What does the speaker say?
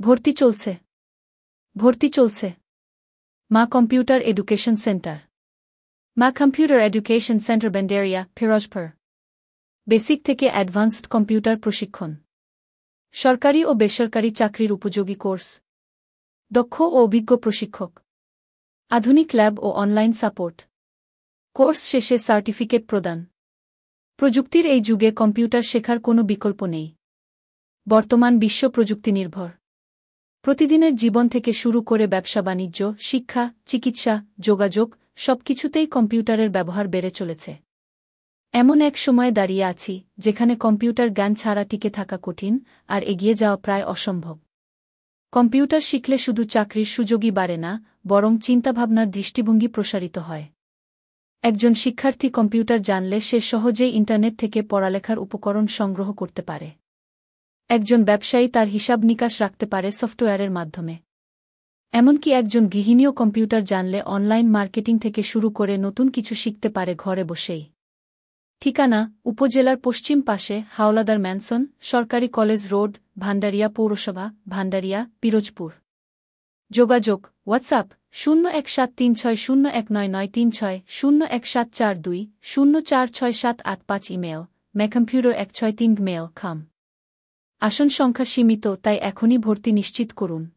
ভর্তি চলছে। ভর্তি চলছে। Maa computer education centre. Maa computer education centre Benderia, Firozpur. Basic থেকে অ্যাডভান্সড কম্পিউটার প্রশিক্ষণ। সরকারি ও বেসরকারি চাকরির উপযোগী কোর্স। দক্ষ ও অভিজ্ঞ প্রশিক্ষক। আধুনিক ল্যাব ও অনলাইন সাপোর্ট। কোর্স শেষে সার্টিফিকেট প্রদান। প্রযুক্তির এই যুগে কম্পিউটার শেখার কোনো বিকল্প নেই। বর্তমান বিশ্ব প্রযুক্তি নির্ভর। প্রতিদিনের জীবন থেকে শুরু করে ব্যবসা-বাণিজ্য, শিক্ষা, চিকিৎসা, যোগাযোগ সবকিছুতেই কম্পিউটারের ব্যবহার বেড়ে চলেছে। এমন এক সময়ে দাঁড়িয়ে আছি যেখানে কম্পিউটার জ্ঞান ছাড়া টিকে থাকা কঠিন আর এগিয়ে যাওয়া প্রায় অসম্ভব। কম্পিউটার শিখলে শুধু চাকরির সুযোগই বাড়ে না, বরং চিন্তাভাবনার দৃষ্টিভঙ্গি প্রসারিত হয়। একজন শিক্ষার্থী কম্পিউটার জানলে সে সহজেই ইন্টারনেট থেকে পড়ালেখার উপকরণ সংগ্রহ করতে পারে। একজন ব্যবসায়ী তার হিসাব নিকাশ রাখতে পারে সফটওয়্যারের মাধ্যমে। এমনকি একজন গৃহিণীও কম্পিউটার জানলে অনলাইন মার্কেটিং থেকে শুরু করে নতুন কিছু শিখতে পারে ঘরে বসেই। ঠিকানা: উপজেলার পশ্চিম পাশে হাওলাদার ম্যানসন, সরকারি কলেজ রোড, ভান্ডারিয়া পৌরসভা, ভান্ডারিয়া, পিরোজপুর। যোগাযোগ: হোয়াটসঅ্যাপ 017360199936, 01742 046785, ইমেল mecomputer163@mail.com। আসন সংখ্যা সীমিত, তাই এখনই ভর্তি নিশ্চিত করুন।